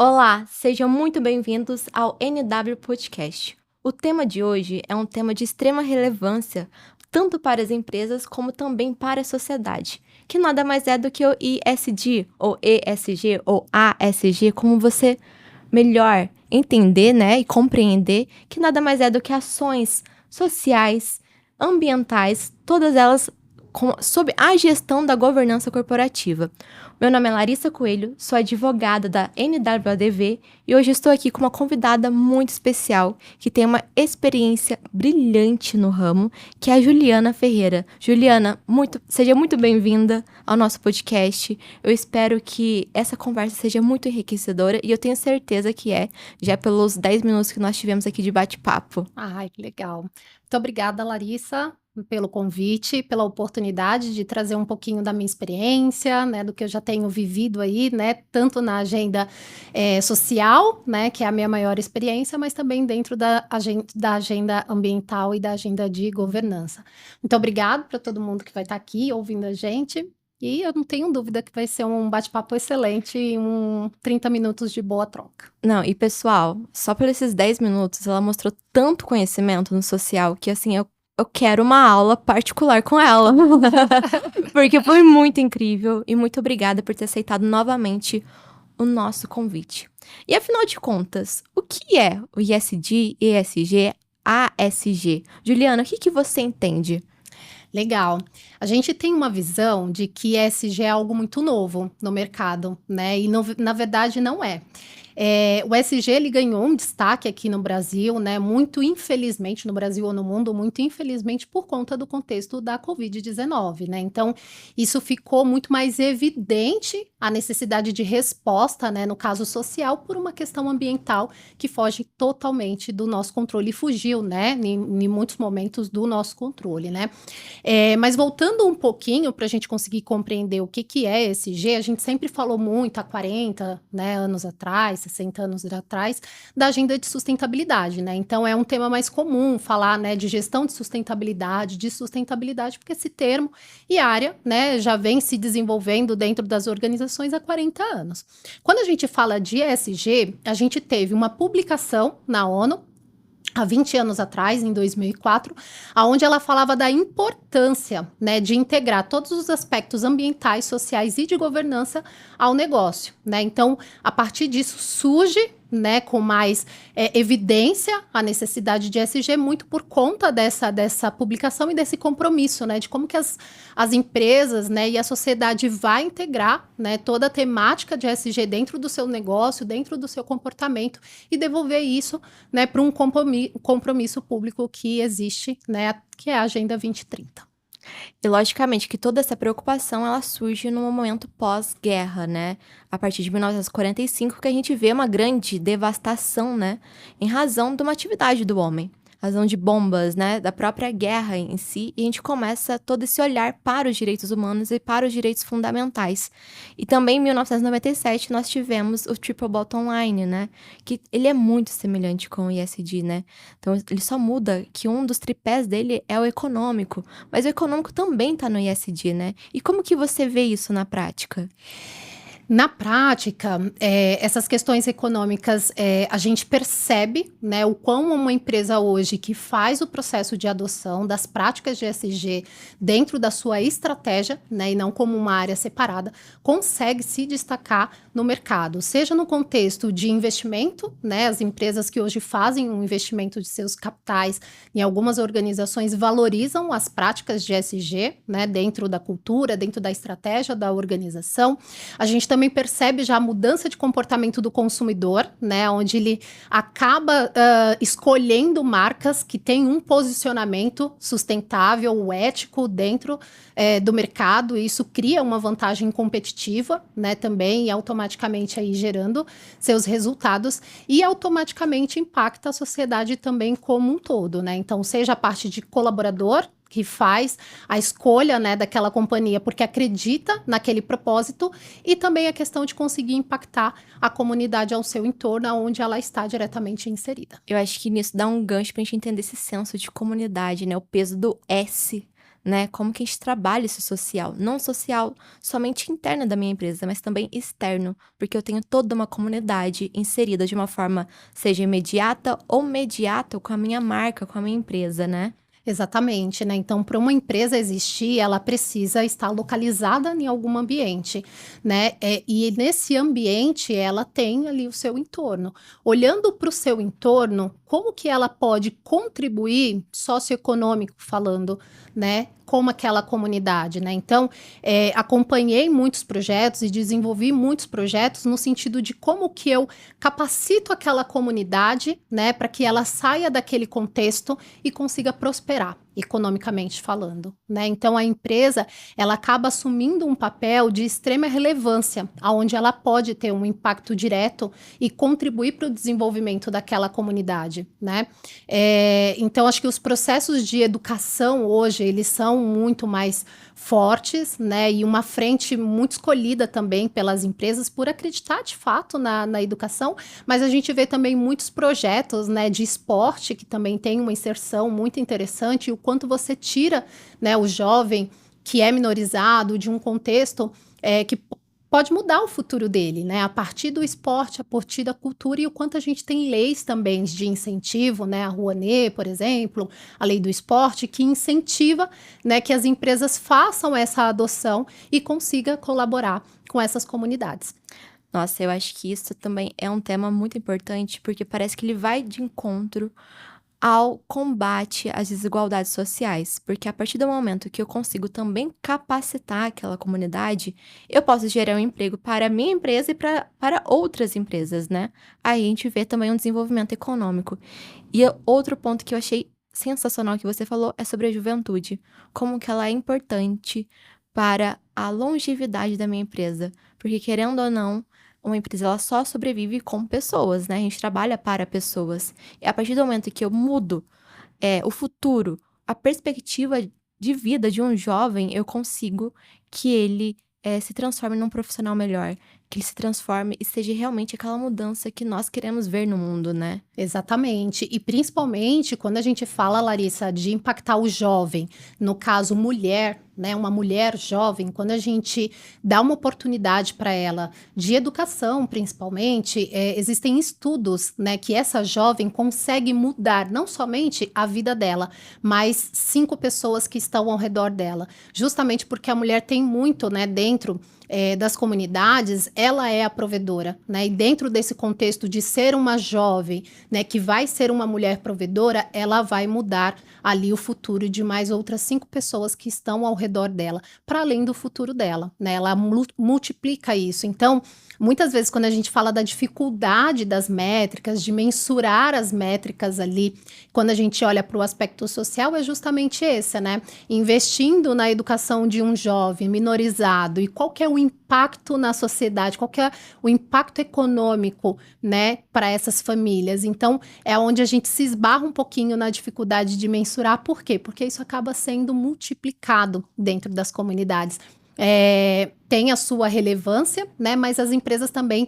Olá, sejam muito bem-vindos ao NW Podcast. O tema de hoje é um tema de extrema relevância, tanto para as empresas como também para a sociedade, que nada mais é do que o ISD, ou ESG, ou ASG, como você melhor entender, né, e compreender, que nada mais é do que ações sociais, ambientais, todas elas sob a gestão da governança corporativa. Meu nome é Larissa Coelho, sou advogada da NWADV e hoje estou aqui com uma convidada muito especial que tem uma experiência brilhante no ramo, que é a Juliana Ferreira. Juliana, seja muito bem-vinda ao nosso podcast. Eu espero que essa conversa seja muito enriquecedora e eu tenho certeza que já pelos 10 minutos que nós tivemos aqui de bate-papo. Ai, que legal. Muito obrigada, Larissa, pelo convite, pela oportunidade de trazer um pouquinho da minha experiência, né, do que eu já tenho vivido aí, né, tanto na agenda social, né, que é a minha maior experiência, mas também dentro da agenda ambiental e da agenda de governança. Muito obrigada para todo mundo que vai estar aqui ouvindo a gente. E eu não tenho dúvida que vai ser um bate-papo excelente e 30 minutos de boa troca. Não, e pessoal, só por esses 10 minutos ela mostrou tanto conhecimento no social que assim, eu quero uma aula particular com ela. Porque foi muito incrível e muito obrigada por ter aceitado novamente o nosso convite. E afinal de contas, o que é o ISD, ESG, ASG? Juliana, o que você entende? Legal. A gente tem uma visão de que ESG é algo muito novo no mercado, né? E na verdade não é. O ESG ele ganhou um destaque aqui no Brasil, né? Muito infelizmente no Brasil ou no mundo, muito infelizmente por conta do contexto da Covid-19, né? Então, isso ficou muito mais evidente a necessidade de resposta, né? No caso social, por uma questão ambiental que foge totalmente do nosso controle e fugiu, né? Em muitos momentos do nosso controle, né? Mas voltando um pouquinho para a gente conseguir compreender o que é ESG, a gente sempre falou muito há 40, né, anos atrás, 60 anos atrás, da agenda de sustentabilidade, né? Então é um tema mais comum falar, né, de gestão de sustentabilidade, porque esse termo e área, né, já vem se desenvolvendo dentro das organizações há 40 anos. Quando a gente fala de ESG, a gente teve uma publicação na ONU há 20 anos atrás, em 2004, aonde ela falava da importância, né, de integrar todos os aspectos ambientais, sociais e de governança ao negócio, né? Então, a partir disso surge, né, com mais evidência a necessidade de ESG muito por conta dessa publicação e desse compromisso, né, de como que as empresas, né, e a sociedade vai integrar, né, toda a temática de ESG dentro do seu negócio, dentro do seu comportamento e devolver isso, né, para um compromisso público que existe, né, que é a Agenda 2030. E logicamente que toda essa preocupação ela surge no momento pós-guerra, né? A partir de 1945 que a gente vê uma grande devastação, né? Em razão de uma atividade do homem. Razão de bombas, né? Da própria guerra em si. E a gente começa todo esse olhar para os direitos humanos e para os direitos fundamentais. E também em 1997 nós tivemos o Triple Bottom Line, né? Que ele é muito semelhante com o ISD, né? Então ele só muda que um dos tripés dele é o econômico. Mas o econômico também está no ISD, né? E como que você vê isso na prática? Na prática, essas questões econômicas, a gente percebe, né, o quão uma empresa hoje que faz o processo de adoção das práticas de ESG dentro da sua estratégia, né, e não como uma área separada, consegue se destacar no mercado, seja no contexto de investimento, né, as empresas que hoje fazem um investimento de seus capitais em algumas organizações valorizam as práticas de ESG, né, dentro da cultura, dentro da estratégia da organização. A gente também percebe já a mudança de comportamento do consumidor, né, onde ele acaba escolhendo marcas que têm um posicionamento sustentável, ético dentro do mercado, e isso cria uma vantagem competitiva, né, também, e automaticamente aí gerando seus resultados, e automaticamente impacta a sociedade também como um todo, né? Então, seja a parte de colaborador, que faz a escolha, né, daquela companhia porque acredita naquele propósito, e também a questão de conseguir impactar a comunidade ao seu entorno, onde ela está diretamente inserida. Eu acho que nisso dá um gancho pra gente entender esse senso de comunidade, né? O peso do S né? Como que a gente trabalha isso social, não social somente interna da minha empresa, mas também externo, porque eu tenho toda uma comunidade inserida de uma forma, seja imediata ou mediata com a minha marca, com a minha empresa, né? Exatamente, né? Então, para uma empresa existir, ela precisa estar localizada em algum ambiente, né? E nesse ambiente, ela tem ali o seu entorno. Olhando para o seu entorno, como que ela pode contribuir, socioeconômico falando, né? Com aquela comunidade, né? Então, acompanhei muitos projetos e desenvolvi muitos projetos no sentido de como que eu capacito aquela comunidade, né? Para que ela saia daquele contexto e consiga prosperar, economicamente falando, né? Então a empresa, ela acaba assumindo um papel de extrema relevância, aonde ela pode ter um impacto direto e contribuir para o desenvolvimento daquela comunidade, né? Então acho que os processos de educação hoje, eles são muito mais fortes, né? E uma frente muito escolhida também pelas empresas por acreditar de fato na educação, mas a gente vê também muitos projetos, né, de esporte que também tem uma inserção muito interessante, e o quanto você tira, né, o jovem que é minorizado de um contexto que pode mudar o futuro dele, né, a partir do esporte, a partir da cultura, e o quanto a gente tem leis também de incentivo, né, a Rouanet, por exemplo, a lei do esporte, que incentiva, né, que as empresas façam essa adoção e consiga colaborar com essas comunidades. Nossa, eu acho que isso também é um tema muito importante, porque parece que ele vai de encontro ao combate às desigualdades sociais, porque a partir do momento que eu consigo também capacitar aquela comunidade, eu posso gerar um emprego para a minha empresa e para outras empresas, né? Aí a gente vê também um desenvolvimento econômico. E outro ponto que eu achei sensacional que você falou é sobre a juventude, como que ela é importante para a longevidade da minha empresa, porque querendo ou não, uma empresa ela só sobrevive com pessoas, né? A gente trabalha para pessoas. E a partir do momento que eu mudo o futuro, a perspectiva de vida de um jovem, eu consigo que ele se transforme num profissional melhor, que ele se transforme e seja realmente aquela mudança que nós queremos ver no mundo, né? Exatamente. E principalmente quando a gente fala, Larissa, de impactar o jovem, no caso, mulher, né? Uma mulher jovem, quando a gente dá uma oportunidade para ela de educação, principalmente, existem estudos, né, que essa jovem consegue mudar não somente a vida dela, mas 5 pessoas que estão ao redor dela. Justamente porque a mulher tem muito, né, dentro das comunidades, ela é a provedora, né? E dentro desse contexto de ser uma jovem, né, que vai ser uma mulher provedora, ela vai mudar ali o futuro de mais outras 5 pessoas que estão ao redor dela, para além do futuro dela, né? Ela multiplica isso. Então, muitas vezes, quando a gente fala da dificuldade das métricas, de mensurar as métricas ali, quando a gente olha para o aspecto social, é justamente esse, né? Investindo na educação de um jovem minorizado, e qual que é o impacto na sociedade, qual que é o impacto econômico, né, para essas famílias. Então, é onde a gente se esbarra um pouquinho na dificuldade de mensurar. Por quê? Porque isso acaba sendo multiplicado dentro das comunidades. Tem a sua relevância, né? Mas as empresas também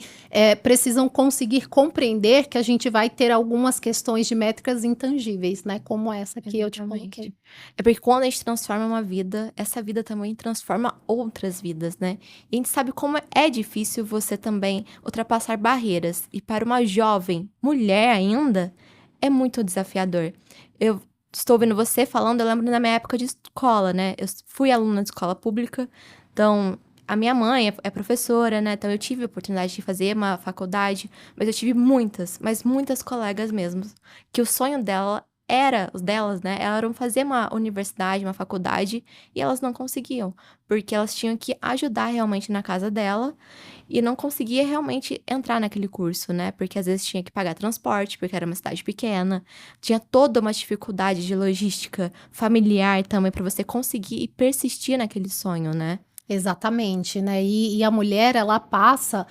precisam conseguir compreender que a gente vai ter algumas questões de métricas intangíveis, né? Como essa que eu te coloquei. É porque quando a gente transforma uma vida, essa vida também transforma outras vidas, né? E a gente sabe como é difícil você também ultrapassar barreiras. E para uma jovem mulher ainda, é muito desafiador. Eu estou ouvindo você falando, eu lembro da minha época de escola, né? Eu fui aluna de escola pública, então a minha mãe é professora, né? Então eu tive a oportunidade de fazer uma faculdade, mas eu tive muitas, mas muitas colegas mesmo, que o sonho delas, né? Eram fazer uma universidade, uma faculdade, e elas não conseguiam, porque elas tinham que ajudar realmente na casa dela e não conseguia realmente entrar naquele curso, né? Porque às vezes tinha que pagar transporte, porque era uma cidade pequena, tinha toda uma dificuldade de logística familiar também para você conseguir e persistir naquele sonho, né? Exatamente, né? E a mulher, ela passa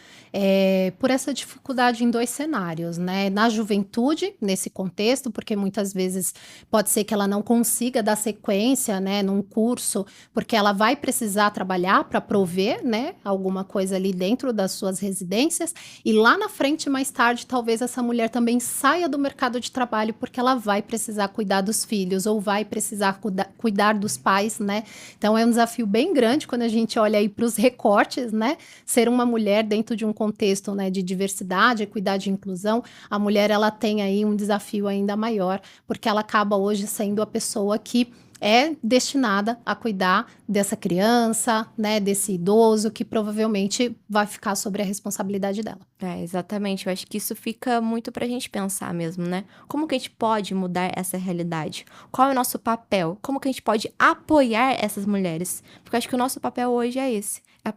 por essa dificuldade em dois cenários, né? Na juventude, nesse contexto, porque muitas vezes pode ser que ela não consiga dar sequência, né, num curso, porque ela vai precisar trabalhar para prover, né, alguma coisa ali dentro das suas residências, e lá na frente, mais tarde, talvez essa mulher também saia do mercado de trabalho, porque ela vai precisar cuidar dos filhos, ou vai precisar cuidar dos pais, né? Então é um desafio bem grande quando a gente olha aí para os recortes, né? Ser uma mulher dentro de um contexto, né, de diversidade, equidade e inclusão, a mulher ela tem aí um desafio ainda maior, porque ela acaba hoje sendo a pessoa que é destinada a cuidar dessa criança, né, desse idoso, que provavelmente vai ficar sobre a responsabilidade dela. É, exatamente. Eu acho que isso fica muito pra gente pensar mesmo, né? Como que a gente pode mudar essa realidade? Qual é o nosso papel? Como que a gente pode apoiar essas mulheres? Porque eu acho que o nosso papel hoje é esse. É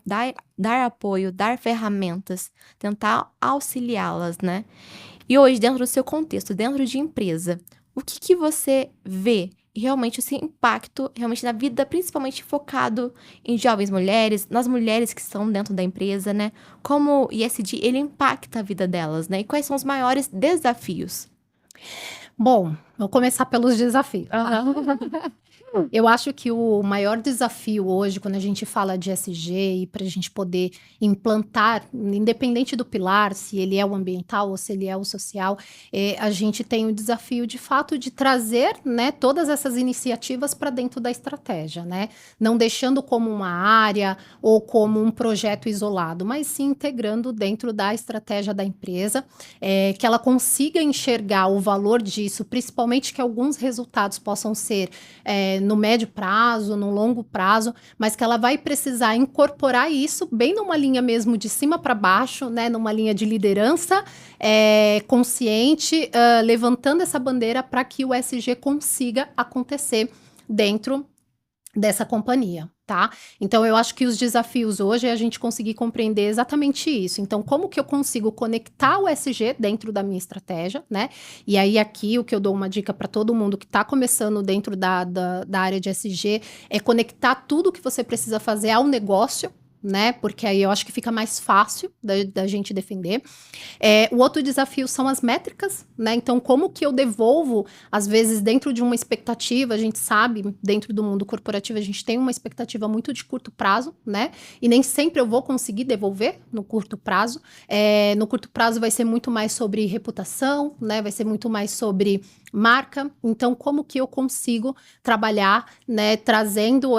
dar apoio, dar ferramentas, tentar auxiliá-las, né? E hoje, dentro do seu contexto, dentro de empresa, o que que você vê e realmente esse impacto realmente na vida, principalmente focado em jovens mulheres, nas mulheres que estão dentro da empresa, né? Como o ISD, ele impacta a vida delas, né? E quais são os maiores desafios? Bom, vou começar pelos desafios. Aham. Eu acho que o maior desafio hoje, quando a gente fala de SG e para a gente poder implantar, independente do pilar, se ele é o ambiental ou se ele é o social, a gente tem o desafio de fato de trazer, né, todas essas iniciativas para dentro da estratégia, né? Não deixando como uma área ou como um projeto isolado, mas sim integrando dentro da estratégia da empresa, que ela consiga enxergar o valor disso, principalmente que alguns resultados possam ser no médio prazo, no longo prazo, mas que ela vai precisar incorporar isso bem numa linha mesmo de cima para baixo, né, numa linha de liderança consciente, levantando essa bandeira para que o SG consiga acontecer dentro dessa companhia, tá? Então, eu acho que os desafios hoje é a gente conseguir compreender exatamente isso. Então, como que eu consigo conectar o SG dentro da minha estratégia, né? E aí, aqui, o que eu dou uma dica para todo mundo que está começando dentro da área de SG é conectar tudo que você precisa fazer ao negócio, né? Porque aí eu acho que fica mais fácil da gente defender. O outro desafio são as métricas, né? Então, como que eu devolvo, às vezes, dentro de uma expectativa, a gente sabe, dentro do mundo corporativo, a gente tem uma expectativa muito de curto prazo, né? E nem sempre eu vou conseguir devolver no curto prazo. No curto prazo vai ser muito mais sobre reputação, né? Vai ser muito mais sobre marca. Então, como que eu consigo trabalhar, né, trazendo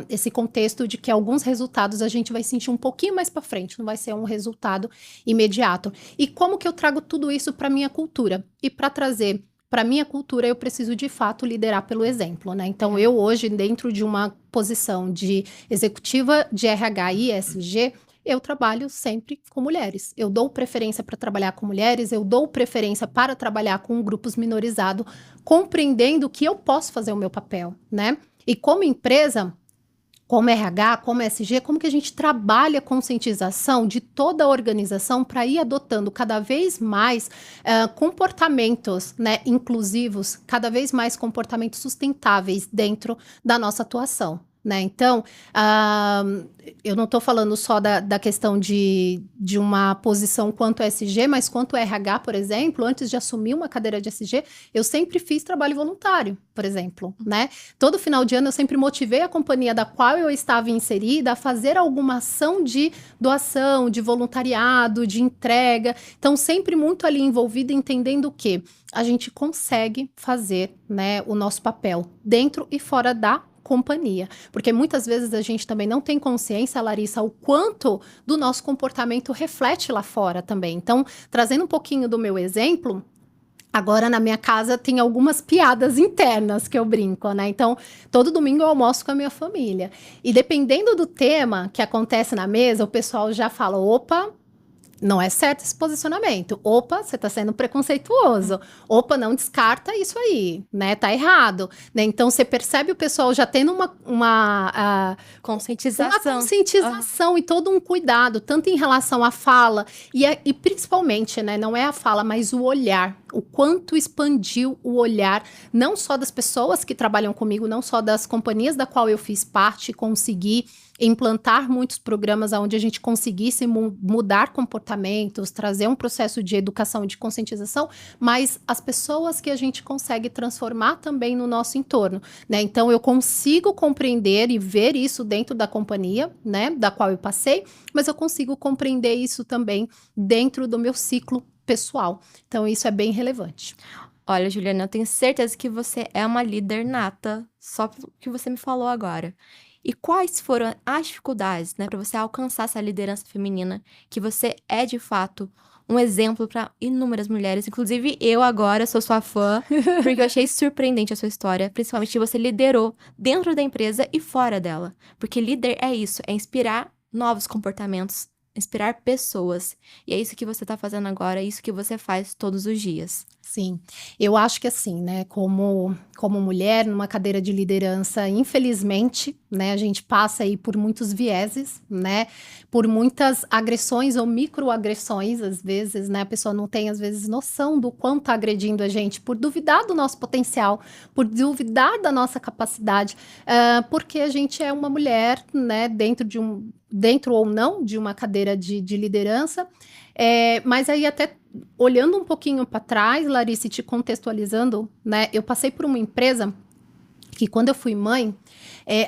esse contexto de que alguns resultados a gente vai sentir um pouquinho mais para frente, não vai ser um resultado imediato. E como que eu trago tudo isso para minha cultura? E para trazer para minha cultura, eu preciso de fato liderar pelo exemplo, né? Então, eu hoje, dentro de uma posição de executiva de RH e ESG, eu trabalho sempre com mulheres. Eu dou preferência para trabalhar com mulheres, eu dou preferência para trabalhar com grupos minorizados, compreendendo que eu posso fazer o meu papel, né? E como empresa, como RH, como SG, como que a gente trabalha a conscientização de toda a organização para ir adotando cada vez mais comportamentos, né, inclusivos, cada vez mais comportamentos sustentáveis dentro da nossa atuação. Né? Então, eu não estou falando só da questão de uma posição quanto SG, mas quanto RH, por exemplo, antes de assumir uma cadeira de SG, eu sempre fiz trabalho voluntário, por exemplo, né? Todo final de ano eu sempre motivei a companhia da qual eu estava inserida a fazer alguma ação de doação, de voluntariado, de entrega. Então, sempre muito ali envolvida, entendendo que a gente consegue fazer, né, o nosso papel dentro e fora da companhia, porque muitas vezes a gente também não tem consciência, Larissa, o quanto do nosso comportamento reflete lá fora também. Então, trazendo um pouquinho do meu exemplo, agora na minha casa tem algumas piadas internas que eu brinco, né? Então, todo domingo eu almoço com a minha família. E dependendo do tema que acontece na mesa, o pessoal já fala, opa, Não é certo esse posicionamento. Opa, você está sendo preconceituoso. Opa, não descarta isso aí, né? Tá errado, né? Então, você percebe o pessoal já tendo uma Conscientização. conscientização e todo um cuidado, tanto em relação à fala e principalmente, né? Não é a fala, mas o olhar. O quanto expandiu o olhar, não só das pessoas que trabalham comigo, não só das companhias da qual eu fiz parte, consegui implantar muitos programas onde a gente conseguisse mudar comportamentos, trazer um processo de educação e de conscientização, mas as pessoas que a gente consegue transformar também no nosso entorno, né? Então, eu consigo compreender e ver isso dentro da companhia, né, da qual eu passei, mas eu consigo compreender isso também dentro do meu ciclo pessoal. Então, isso é bem relevante. Olha, Juliana, eu tenho certeza que você é uma líder nata, só pelo que você me falou agora. E quais foram as dificuldades, né, para você alcançar essa liderança feminina, que você é de fato um exemplo para inúmeras mulheres, inclusive eu agora sou sua fã, porque eu achei surpreendente a sua história, principalmente que você liderou dentro da empresa e fora dela. Porque líder é isso, é inspirar novos comportamentos, inspirar pessoas. E é isso que você está fazendo agora, é isso que você faz todos os dias. Sim, eu acho que assim, né, como mulher numa cadeira de liderança, infelizmente, né, a gente passa aí por muitos vieses, né, por muitas agressões ou microagressões, às vezes, né, a pessoa não tem, às vezes, noção do quanto tá agredindo a gente, por duvidar do nosso potencial, por duvidar da nossa capacidade, porque a gente é uma mulher, né, dentro ou não de uma cadeira de liderança, mas aí até olhando um pouquinho para trás, Larissa, e te contextualizando, né? Eu passei por uma empresa que quando eu fui mãe,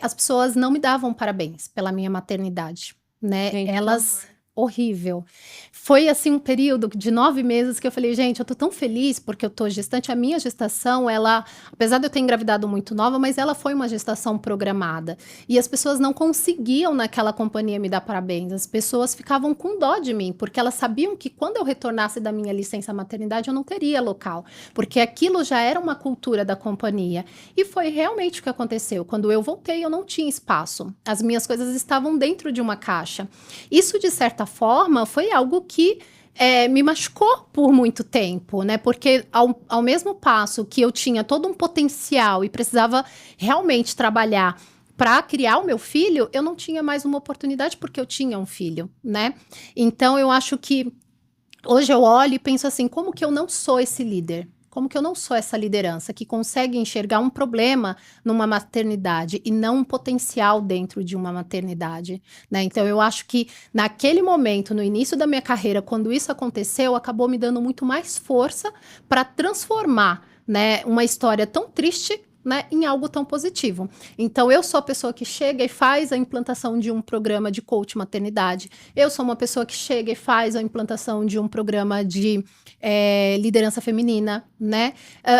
as pessoas não me davam parabéns pela minha maternidade, né? Gente, por Elas favor. horrível. Foi assim um período de 9 meses que eu falei, gente, eu tô tão feliz porque eu tô gestante. A minha gestação, ela, apesar de eu ter engravidado muito nova, mas ela foi uma gestação programada. E as pessoas não conseguiam naquela companhia me dar parabéns. As pessoas ficavam com dó de mim, porque elas sabiam que quando eu retornasse da minha licença maternidade, eu não teria local, porque aquilo já era uma cultura da companhia. E foi realmente o que aconteceu. Quando eu voltei, eu não tinha espaço. As minhas coisas estavam dentro de uma caixa. Isso, de certa forma, foi algo que me machucou por muito tempo, né? Porque ao mesmo passo que eu tinha todo um potencial e precisava realmente trabalhar para criar o meu filho, eu não tinha mais uma oportunidade porque eu tinha um filho, né? Então, eu acho que hoje eu olho e penso assim, como que eu não sou esse líder? Como que eu não sou essa liderança que consegue enxergar um problema numa maternidade e não um potencial dentro de uma maternidade, né? Então, eu acho que naquele momento, no início da minha carreira, quando isso aconteceu, acabou me dando muito mais força para transformar, né, uma história tão triste, né, em algo tão positivo. Então, eu sou a pessoa que chega e faz a implantação de um programa de coach maternidade. Eu sou uma pessoa que chega e faz a implantação de um programa de liderança feminina, né?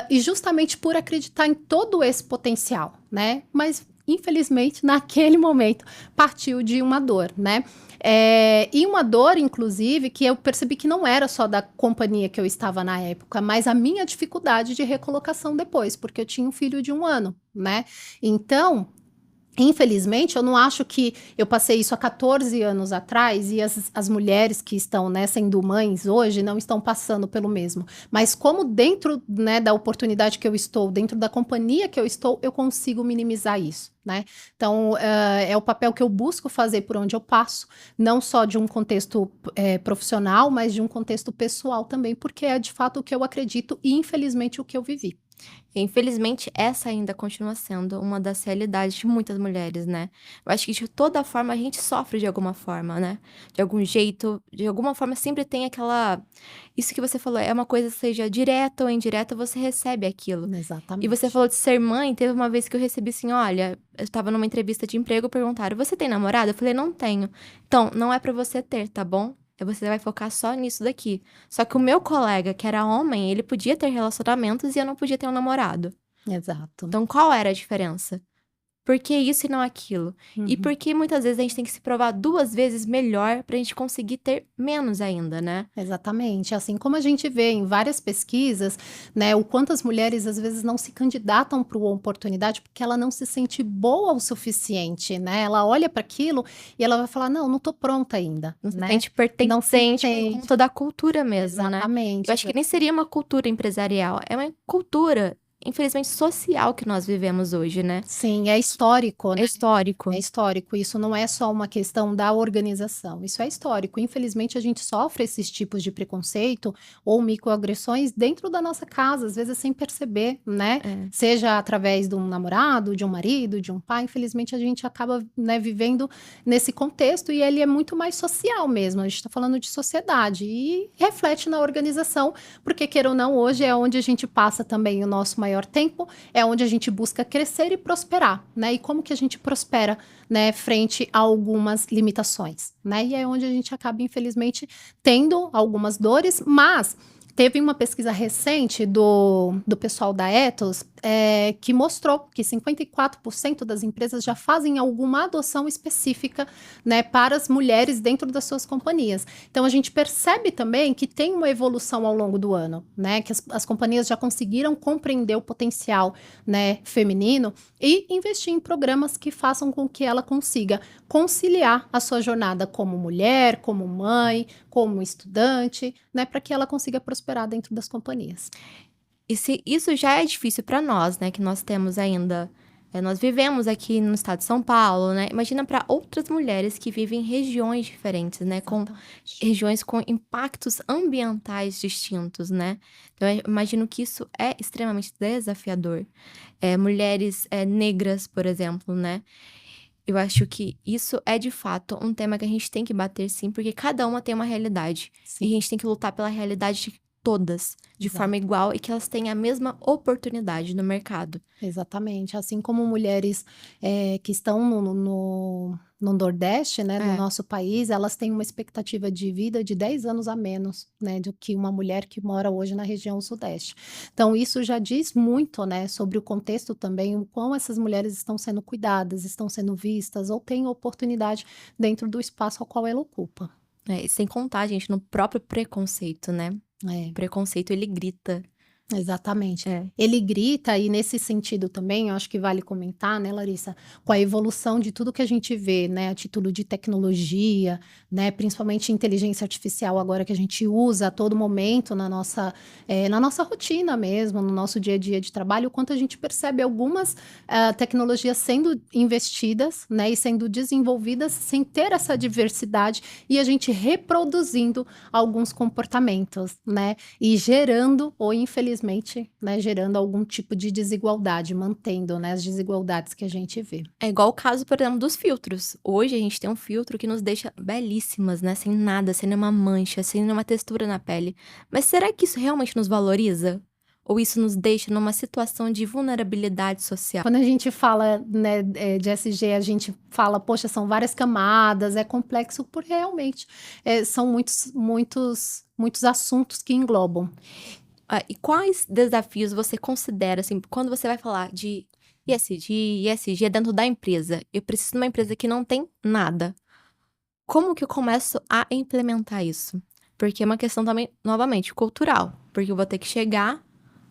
E justamente por acreditar em todo esse potencial, né? Mas, infelizmente, naquele momento, partiu de uma dor, né? E uma dor, inclusive, que eu percebi que não era só da companhia que eu estava na época, mas a minha dificuldade de recolocação depois, porque eu tinha um filho de 1 ano, né? Então, infelizmente, eu não acho que eu passei isso há 14 anos atrás e as mulheres que estão, né, sendo mães hoje não estão passando pelo mesmo. Mas como dentro, né, da oportunidade que eu estou, dentro da companhia que eu estou, eu consigo minimizar isso, né? Então, é o papel que eu busco fazer por onde eu passo, não só de um contexto profissional, mas de um contexto pessoal também, porque é de fato o que eu acredito e, infelizmente, o que eu vivi. Infelizmente, essa ainda continua sendo uma das realidades de muitas mulheres, né? Eu acho que de toda forma a gente sofre de alguma forma, né? De algum jeito, de alguma forma sempre tem aquela. Isso que você falou, é uma coisa, seja direta ou indireta, você recebe aquilo. E você Exatamente. falou de ser mãe, teve uma vez que eu recebi assim: olha, eu estava numa entrevista de emprego, perguntaram: você tem namorado? Eu falei: não tenho. Então, não é pra você ter, tá bom? Você vai focar só nisso daqui. Só que o meu colega, que era homem, ele podia ter relacionamentos e eu não podia ter um namorado. Exato. Então, qual era a diferença? Por que isso e não aquilo? E Uhum. por que muitas vezes a gente tem que se provar 2 vezes melhor pra gente conseguir ter menos ainda, né? Exatamente. Assim como a gente vê em várias pesquisas, né, o quanto as mulheres às vezes não se candidatam para uma oportunidade porque ela não se sente boa o suficiente, né? Ela olha para aquilo e ela vai falar: "Não, não estou pronta ainda", Não se né? sente Não se pertencente por sente. conta da cultura mesmo, né. Eu Exatamente, acho que nem seria uma cultura empresarial, é uma cultura, infelizmente, social que nós vivemos hoje, né. sim, é histórico, É né? É histórico. histórico, isso não é só uma questão da organização, isso é histórico. Infelizmente, a gente sofre esses tipos de preconceito ou microagressões dentro da nossa casa, às vezes sem perceber, né? É. Seja através de um namorado, de um marido, de um pai. Infelizmente, a gente acaba, né, vivendo nesse contexto e ele é muito mais social mesmo. A gente está falando de sociedade e reflete na organização, porque queira ou não, hoje é onde a gente passa também o nosso maior tempo, é onde a gente busca crescer e prosperar, né? E como que a gente prospera, né, frente a algumas limitações, né? E é onde a gente acaba, infelizmente, tendo algumas dores, mas teve uma pesquisa recente do pessoal da Ethos, que mostrou que 54% das empresas já fazem alguma adoção específica, né, para as mulheres dentro das suas companhias. Então a gente percebe também que tem uma evolução ao longo do ano, né, que as companhias já conseguiram compreender o potencial, né, feminino e investir em programas que façam com que ela consiga conciliar a sua jornada como mulher, como mãe, como estudante, né, para que ela consiga prosperar dentro das companhias. E se isso já é difícil para nós, né, que nós temos ainda, nós vivemos aqui no estado de São Paulo, né, imagina para outras mulheres que vivem em regiões diferentes, né, com Exatamente. regiões com impactos ambientais distintos, né. Então eu imagino que isso é extremamente desafiador. Mulheres, negras, por exemplo, né, eu acho que isso é de fato um tema que a gente tem que bater sim, porque cada uma tem uma realidade, e Sim, a gente tem que lutar pela realidade de todas, de forma exato. igual e que elas tenham a mesma oportunidade no mercado. Exatamente, assim como mulheres, que estão no Nordeste, né, no É, nosso país, elas têm uma expectativa de vida de 10 anos a menos, né, do que uma mulher que mora hoje na região Sudeste. Então isso já diz muito, né, sobre o contexto também, o quão essas mulheres estão sendo cuidadas, estão sendo vistas ou têm oportunidade dentro do espaço ao qual ela ocupa. e sem contar, gente, no próprio preconceito, né. O É. preconceito ele grita. Exatamente. É. Ele grita e nesse sentido também, eu acho que vale comentar, né, Larissa, com a evolução de tudo que a gente vê, né, a título de tecnologia, né, principalmente inteligência artificial agora que a gente usa a todo momento na nossa rotina mesmo, no nosso dia a dia de trabalho, o quanto a gente percebe algumas tecnologias sendo investidas, né, e sendo desenvolvidas sem ter essa diversidade e a gente reproduzindo alguns comportamentos, né, e gerando ou infelizmente, né, gerando algum tipo de desigualdade, mantendo, né, as desigualdades que a gente vê. É igual o caso, por exemplo, dos filtros. Hoje a gente tem um filtro que nos deixa belíssimas, né, sem nada, sem nenhuma mancha, sem nenhuma textura na pele. Mas será que isso realmente nos valoriza? Ou isso nos deixa numa situação de vulnerabilidade social? Quando a gente fala, né, de SG, a gente fala: "Poxa, são várias camadas, é complexo", porque realmente, são muitos assuntos que englobam. E quais desafios você considera, assim, quando você vai falar de ESG dentro da empresa? Eu preciso de uma empresa que não tem nada. Como que eu começo a implementar isso? Porque é uma questão também, novamente, cultural. Porque eu vou ter que chegar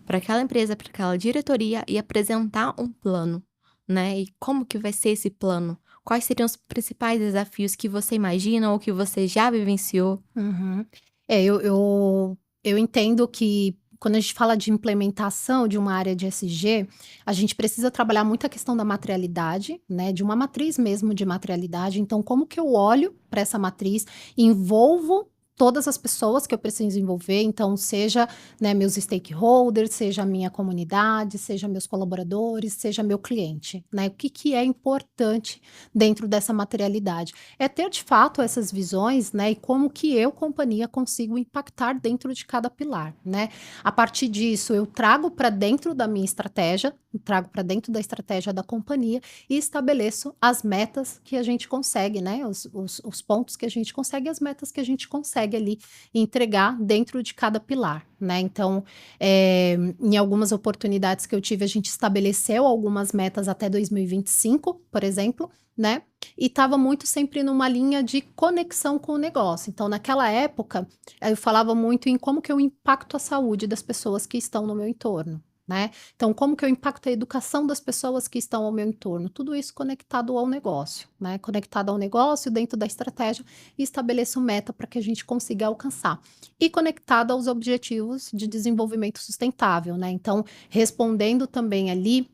para aquela empresa, para aquela diretoria e apresentar um plano, né? E como que vai ser esse plano? Quais seriam os principais desafios que você imagina ou que você já vivenciou? Uhum. Eu entendo que quando a gente fala de implementação de uma área de SG, a gente precisa trabalhar muito a questão da materialidade, né, de uma matriz mesmo de materialidade. Então, como que eu olho para essa matriz, envolvo todas as pessoas que eu preciso envolver, então seja, né, meus stakeholders, seja a minha comunidade, seja meus colaboradores, seja meu cliente, né? O que que é importante dentro dessa materialidade? É ter de fato essas visões, né, e como que eu, companhia, consigo impactar dentro de cada pilar, né? A partir disso, eu trago para dentro da minha estratégia, trago para dentro da estratégia da companhia e estabeleço as metas que a gente consegue, né? Os pontos que a gente consegue, as metas que a gente consegue consegue ali entregar dentro de cada pilar, né? Então, em algumas oportunidades que eu tive, a gente estabeleceu algumas metas até 2025, por exemplo, né? E estava muito sempre numa linha de conexão com o negócio. Então, naquela época, eu falava muito em como que eu impacto a saúde das pessoas que estão no meu entorno, né? Então, como que eu impacto a educação das pessoas que estão ao meu entorno? Tudo isso conectado ao negócio, né? Conectado ao negócio, dentro da estratégia, e estabeleço meta para que a gente consiga alcançar. E conectado aos objetivos de desenvolvimento sustentável, né? Então, respondendo também ali,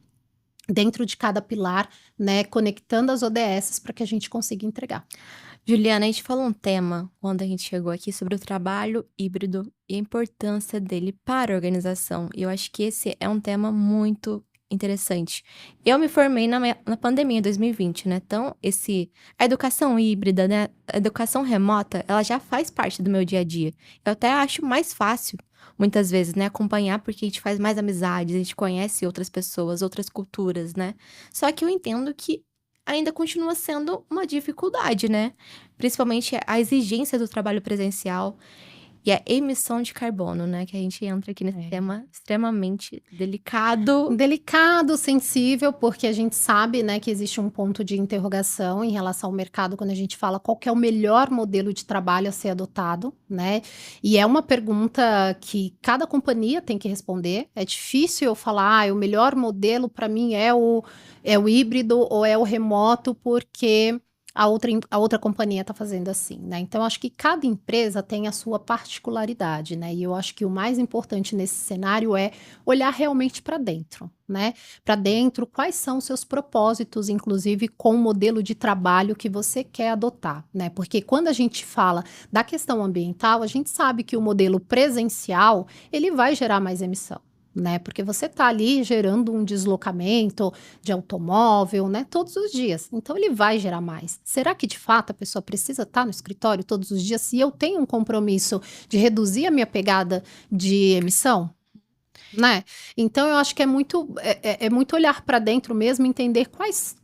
dentro de cada pilar, né? Conectando as ODSs para que a gente consiga entregar. Juliana, a gente falou um tema quando a gente chegou aqui sobre o trabalho híbrido e a importância dele para a organização. E eu acho que esse é um tema muito interessante. Eu me formei na pandemia em 2020, né? Então, a educação híbrida, né? A educação remota, ela já faz parte do meu dia a dia. Eu até acho mais fácil, muitas vezes, né? Acompanhar, porque a gente faz mais amizades, a gente conhece outras pessoas, outras culturas, né? Só que eu entendo que ainda continua sendo uma dificuldade, né? Principalmente a exigência do trabalho presencial e a emissão de carbono, né? Que a gente entra aqui nesse tema extremamente delicado. Delicado, sensível, porque a gente sabe, né, que existe um ponto de interrogação em relação ao mercado quando a gente fala qual que é o melhor modelo de trabalho a ser adotado, né? E é uma pergunta que cada companhia tem que responder. É difícil eu falar, o melhor modelo para mim é o híbrido ou é o remoto, porque a outra companhia está fazendo assim, né? Então, acho que cada empresa tem a sua particularidade, né? E eu acho que o mais importante nesse cenário é olhar realmente para dentro, né? Para dentro, quais são os seus propósitos, inclusive com o modelo de trabalho que você quer adotar, né? Porque quando a gente fala da questão ambiental, a gente sabe que o modelo presencial, ele vai gerar mais emissão, né? Porque você está ali gerando um deslocamento de automóvel, né? Todos os dias. Então, ele vai gerar mais. Será que, de fato, a pessoa precisa estar no escritório todos os dias se eu tenho um compromisso de reduzir a minha pegada de emissão? Né? Então, eu acho que é muito olhar para dentro mesmo, entender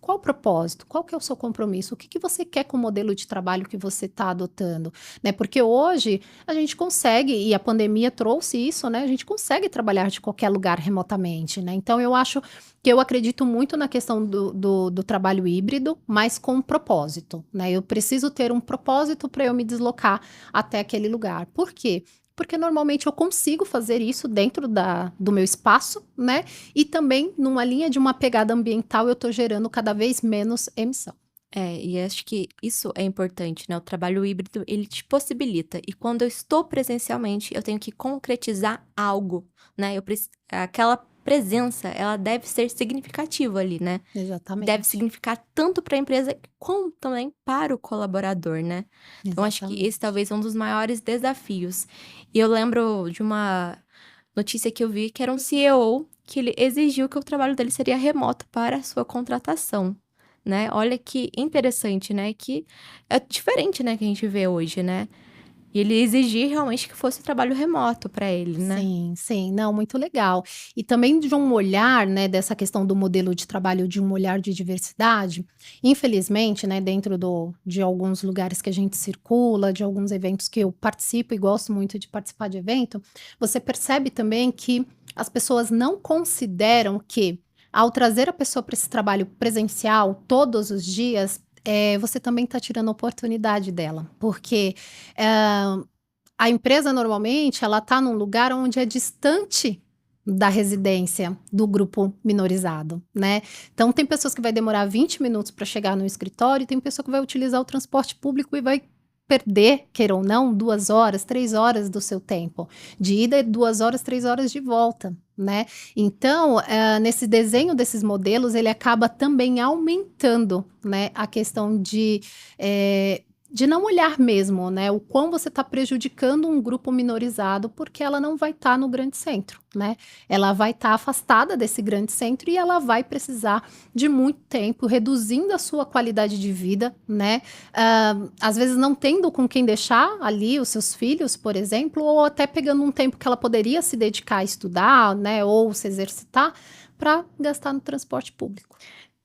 qual o propósito, qual que é o seu compromisso, o que, que você quer com o modelo de trabalho que você está adotando, né? Porque hoje a gente consegue, e a pandemia trouxe isso, né? A gente consegue trabalhar de qualquer lugar remotamente, né? Então, eu acredito muito na questão do trabalho híbrido, mas com propósito, né? Eu preciso ter um propósito para eu me deslocar até aquele lugar. Por quê? Porque normalmente eu consigo fazer isso dentro do meu espaço, né? E também, numa linha de uma pegada ambiental, eu estou gerando cada vez menos emissão. E acho que isso é importante, né? O trabalho híbrido, ele te possibilita. E quando eu estou presencialmente, eu tenho que concretizar algo, né? Aquela presença, ela deve ser significativa ali, né? Exatamente. Deve significar tanto para a empresa como também para o colaborador, né? Então, acho que esse talvez é um dos maiores desafios. E eu lembro de uma notícia que eu vi que era um CEO que ele exigiu que o trabalho dele seria remoto para a sua contratação, né? Olha que interessante, né? Que é diferente, né, que a gente vê hoje, né? E ele exigir realmente que fosse trabalho remoto para ele, né? Sim, sim, não, muito legal. E também de um olhar, né, dessa questão do modelo de trabalho, de um olhar de diversidade, infelizmente, né, dentro de alguns lugares que a gente circula, de alguns eventos que eu participo e gosto muito de participar de evento, você percebe também que as pessoas não consideram que, ao trazer a pessoa para esse trabalho presencial todos os dias, você também está tirando a oportunidade dela, porque a empresa normalmente ela está num lugar onde é distante da residência do grupo minorizado, né? Então tem pessoas que vai demorar 20 minutos para chegar no escritório, tem pessoa que vai utilizar o transporte público e vai perder, queira ou não, 2 horas, 3 horas do seu tempo de ida e 2 horas, 3 horas de volta, né? Então, nesse desenho desses modelos, ele acaba também aumentando, né, a questão de não olhar mesmo, né, o quão você está prejudicando um grupo minorizado, porque ela não vai estar no grande centro, né? Ela vai estar afastada desse grande centro e ela vai precisar de muito tempo, reduzindo a sua qualidade de vida, né? Às vezes não tendo com quem deixar ali os seus filhos, por exemplo, ou até pegando um tempo que ela poderia se dedicar a estudar, né, ou se exercitar, para gastar no transporte público.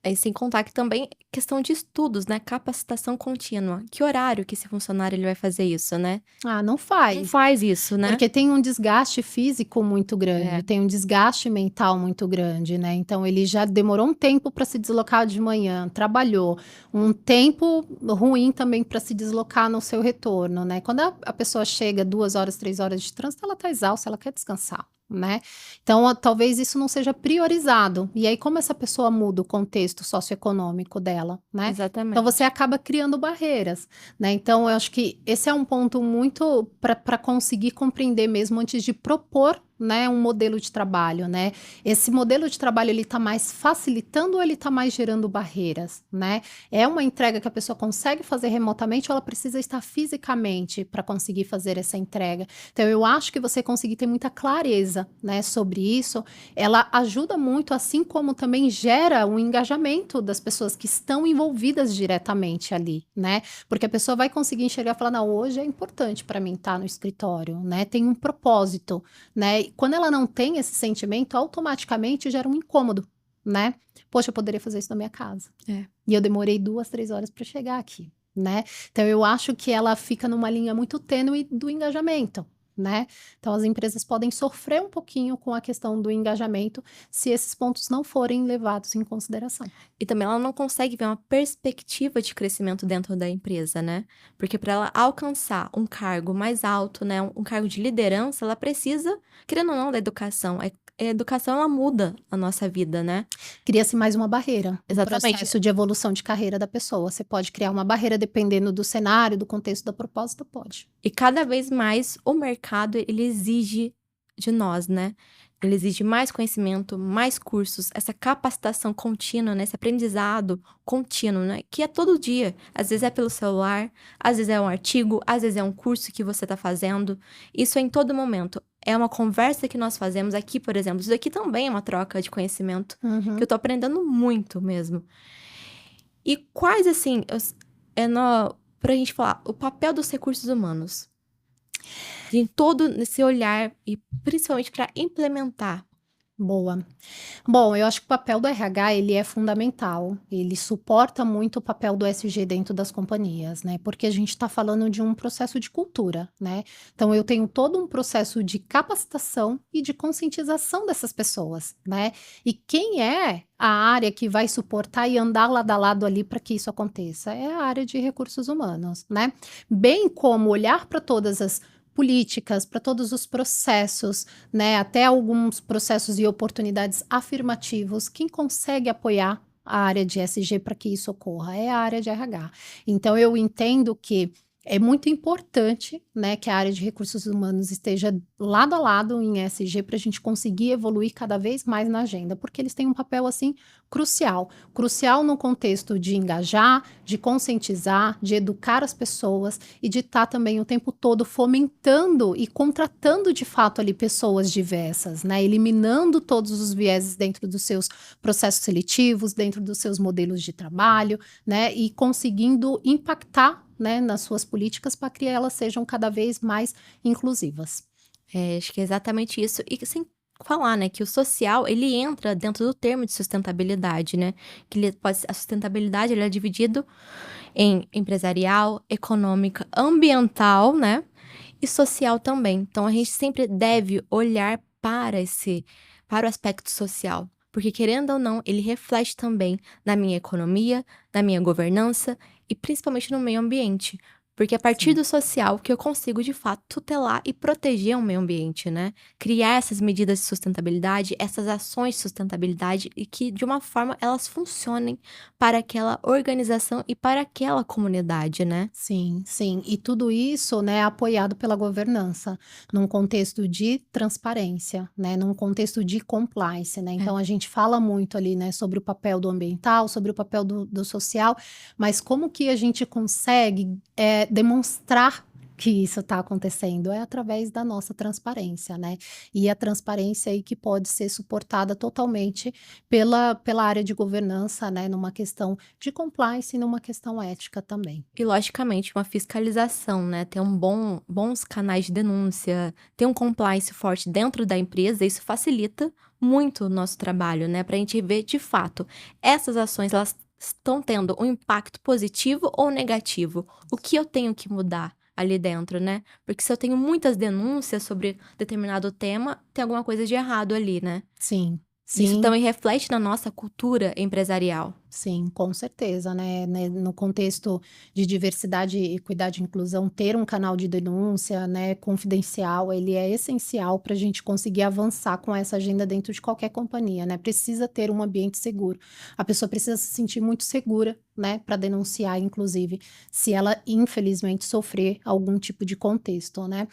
Aí sem contar que também questão de estudos, né, capacitação contínua. Que horário que esse funcionário ele vai fazer isso, né? Ah, não Não faz. faz isso, né? Porque tem um desgaste físico muito grande, É. tem um desgaste mental muito grande, né? Então ele já demorou um tempo para se deslocar de manhã, trabalhou, um tempo ruim também para se deslocar no seu retorno, né? Quando a pessoa chega 2 horas, 3 horas de trânsito, ela tá exausta, ela quer descansar. Né? Então, talvez isso não seja priorizado. E aí, como essa pessoa muda o contexto socioeconômico dela, né? Então, Exatamente. você acaba criando barreiras, né? Então, eu acho que esse é um ponto muito para conseguir compreender mesmo antes de propor, né, um modelo de trabalho, né? Esse modelo de trabalho ele está mais facilitando ou ele está mais gerando barreiras, né? É uma entrega que a pessoa consegue fazer remotamente ou ela precisa estar fisicamente para conseguir fazer essa entrega. Então, eu acho que você conseguir ter muita clareza, né, sobre isso, ela ajuda muito, assim como também gera um engajamento das pessoas que estão envolvidas diretamente ali, né? Porque a pessoa vai conseguir enxergar e falar, não, hoje é importante para mim estar no escritório, né? Tem um propósito, né? E quando ela não tem esse sentimento, automaticamente gera um incômodo, né? Poxa, eu poderia fazer isso na minha casa. É. E eu demorei 2, 3 horas para chegar aqui, né? Então eu acho que ela fica numa linha muito tênue do engajamento, né? Então as empresas podem sofrer um pouquinho com a questão do engajamento se esses pontos não forem levados em consideração. E também ela não consegue ver uma perspectiva de crescimento dentro da empresa, né? Porque para ela alcançar um cargo mais alto, né, um cargo de liderança, ela precisa, querendo ou não, da educação. A educação, ela muda a nossa vida, né? Cria-se mais uma barreira no Exatamente. processo de evolução de carreira da pessoa. Você pode criar uma barreira dependendo do cenário, do contexto da proposta, pode. E cada vez mais o mercado, ele exige de nós, né? Ele exige mais conhecimento, mais cursos, essa capacitação contínua, né? Esse aprendizado contínuo, né? Que é todo dia. Às vezes é pelo celular, às vezes é um artigo, às vezes é um curso que você está fazendo. Isso é em todo momento. É uma conversa que nós fazemos aqui, por exemplo. Isso aqui também é uma troca de conhecimento, que eu tô aprendendo muito mesmo. E quais, assim, pra gente falar, o papel dos recursos humanos? Em todo esse olhar e principalmente para implementar. Boa. Bom, eu acho que o papel do RH ele é fundamental. Ele suporta muito o papel do SG dentro das companhias, né? Porque a gente está falando de um processo de cultura, né? Então eu tenho todo um processo de capacitação e de conscientização dessas pessoas, né? E quem é a área que vai suportar e andar lado a lado ali para que isso aconteça? É a área de recursos humanos, né? Bem como olhar para todas as políticas, para todos os processos, né, até alguns processos e oportunidades afirmativos, quem consegue apoiar a área de SG para que isso ocorra é a área de RH. Então eu entendo que é muito importante, né, que a área de recursos humanos esteja lado a lado em SG para a gente conseguir evoluir cada vez mais na agenda, porque eles têm um papel assim crucial no contexto de engajar, de conscientizar, de educar as pessoas e de estar também o tempo todo fomentando e contratando de fato ali pessoas diversas, né, eliminando todos os vieses dentro dos seus processos seletivos, dentro dos seus modelos de trabalho, né, e conseguindo impactar, né, nas suas políticas para que elas sejam cada vez mais inclusivas. Acho que é exatamente isso. E sem falar, né, que o social, ele entra dentro do termo de sustentabilidade, né? A sustentabilidade, ele é dividido em empresarial, econômica, ambiental, né? E social também. Então, a gente sempre deve olhar para o aspecto social. Porque, querendo ou não, ele reflete também na minha economia, na minha governança e principalmente no meio ambiente. Porque é a partir do social que eu consigo, de fato, tutelar e proteger o meio ambiente, né? Criar essas medidas de sustentabilidade, essas ações de sustentabilidade e que, de uma forma, elas funcionem para aquela organização e para aquela comunidade, né? Sim, sim. E tudo isso, né, apoiado pela governança, num contexto de transparência, né, num contexto de compliance, né? Então a gente fala muito ali, né, sobre o papel do ambiental, sobre o papel do social, mas como que a gente consegue demonstrar que isso está acontecendo? É através da nossa transparência, né? E a transparência aí que pode ser suportada totalmente pela área de governança, né? Numa questão de compliance e numa questão ética também. E logicamente uma fiscalização, né, ter bons canais de denúncia, ter um compliance forte dentro da empresa, isso facilita muito o nosso trabalho, né, pra gente ver de fato, essas ações elas estão tendo um impacto positivo ou negativo? O que eu tenho que mudar ali dentro, né? Porque se eu tenho muitas denúncias sobre determinado tema, tem alguma coisa de errado ali, né? Sim, Isso sim. também reflete na nossa cultura empresarial. Sim, com certeza, né, no contexto de diversidade, equidade e inclusão, ter um canal de denúncia, né, confidencial, ele é essencial para a gente conseguir avançar com essa agenda dentro de qualquer companhia, né, precisa ter um ambiente seguro. A pessoa precisa se sentir muito segura, né, para denunciar, inclusive, se ela infelizmente sofrer algum tipo de contexto, né.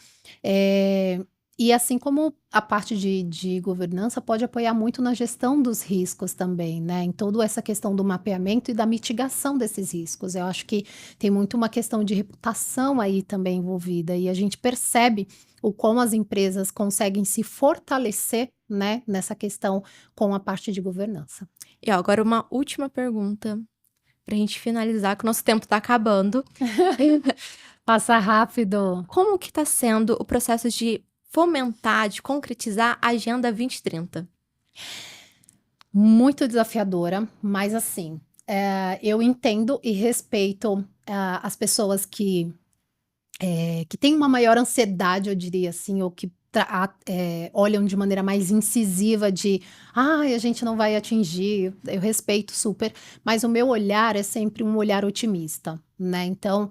E assim como a parte de governança pode apoiar muito na gestão dos riscos também, né, em toda essa questão do mapeamento e da mitigação desses riscos. Eu acho que tem muito uma questão de reputação aí também envolvida, e a gente percebe o como as empresas conseguem se fortalecer, né, nessa questão com a parte de governança. E ó, agora uma última pergunta pra gente finalizar, que o nosso tempo tá acabando. Passa rápido. Como que tá sendo o processo de fomentar, de concretizar a Agenda 2030? Muito desafiadora, mas assim, eu entendo e respeito, as pessoas que têm uma maior ansiedade, eu diria assim, ou que olham de maneira mais incisiva de: "Ai, a gente não vai atingir", eu respeito super, mas o meu olhar é sempre um olhar otimista, né. Então,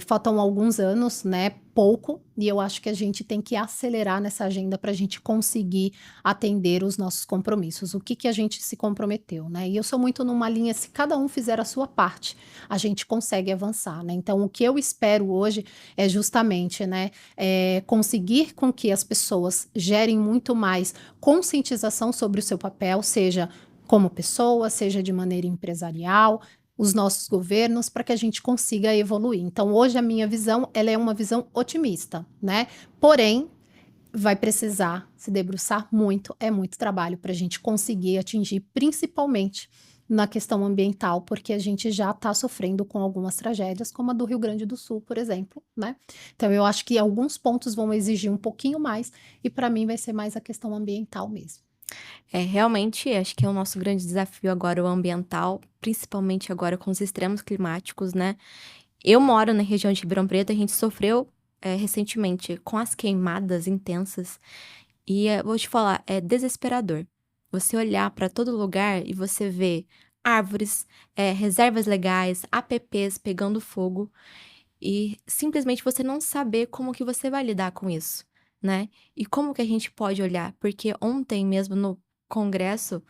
faltam alguns anos, né, pouco, e eu acho que a gente tem que acelerar nessa agenda para a gente conseguir atender os nossos compromissos. O que que a gente se comprometeu, né. E eu sou muito numa linha, se cada um fizer a sua parte, a gente consegue avançar, né. Então o que eu espero hoje é justamente, né, conseguir com que as pessoas gerem muito mais conscientização sobre o seu papel, seja como pessoa, seja de maneira empresarial, os nossos governos, para que a gente consiga evoluir. Então, hoje a minha visão, ela é uma visão otimista, né? Porém, vai precisar se debruçar muito, é muito trabalho para a gente conseguir atingir, principalmente na questão ambiental, porque a gente já está sofrendo com algumas tragédias, como a do Rio Grande do Sul, por exemplo, né? Então, eu acho que alguns pontos vão exigir um pouquinho mais, e para mim vai ser mais a questão ambiental mesmo. É, realmente, acho que é o nosso grande desafio agora, o ambiental, principalmente agora com os extremos climáticos, né? Eu moro na região de Ribeirão Preto, a gente sofreu, recentemente com as queimadas intensas e, vou te falar, é desesperador. Você olhar para todo lugar e você ver árvores, reservas legais, APPs pegando fogo e simplesmente você não saber como que você vai lidar com isso, né. E como que a gente pode olhar, porque ontem mesmo no congresso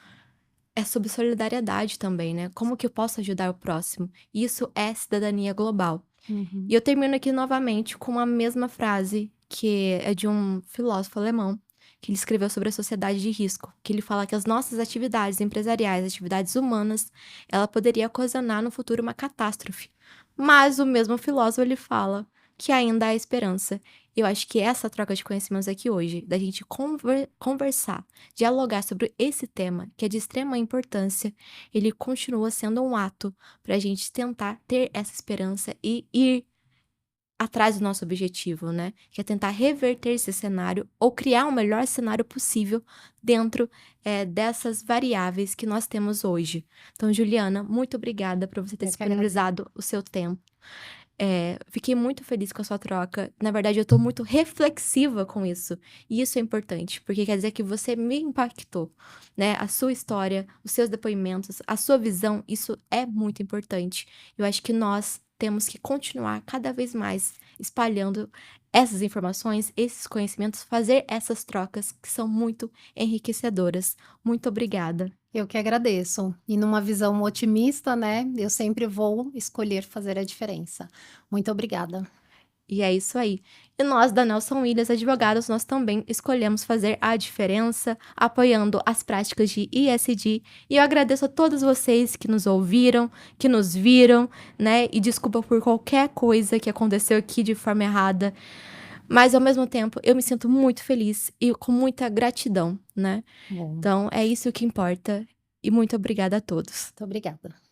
é sobre solidariedade também, né, como que eu posso ajudar o próximo? Isso é cidadania global. E Uhum. eu termino aqui novamente com a mesma frase que é de um filósofo alemão, que ele escreveu sobre a sociedade de risco, que ele fala que as nossas atividades empresariais, atividades humanas, ela poderia ocasionar no futuro uma catástrofe. Mas o mesmo filósofo ele fala que ainda há esperança. Eu acho que essa troca de conhecimentos aqui hoje, da gente conversar, dialogar sobre esse tema, que é de extrema importância, ele continua sendo um ato para a gente tentar ter essa esperança e ir atrás do nosso objetivo, né? Que é tentar reverter esse cenário ou criar o melhor cenário possível dentro, dessas variáveis que nós temos hoje. Então, Juliana, muito obrigada por você ter Eu que agradeço. disponibilizado o seu tempo. Fiquei muito feliz com a sua troca. Na verdade, eu tô muito reflexiva com isso. E isso é importante, porque quer dizer que você me impactou, né? A sua história, os seus depoimentos, a sua visão, isso é muito importante. Eu acho que nós temos que continuar cada vez mais espalhando essas informações, esses conhecimentos, fazer essas trocas que são muito enriquecedoras. Muito obrigada. Eu que agradeço. E numa visão otimista, né, eu sempre vou escolher fazer a diferença. Muito obrigada. E é isso aí. E nós, da Nelson Williams Advogados, nós também escolhemos fazer a diferença, apoiando as práticas de ESG. E eu agradeço a todos vocês que nos ouviram, que nos viram, né? E desculpa por qualquer coisa que aconteceu aqui de forma errada. Mas, ao mesmo tempo, eu me sinto muito feliz e com muita gratidão, né? Bom, Então, é isso que importa. E muito obrigada a todos. muito obrigada.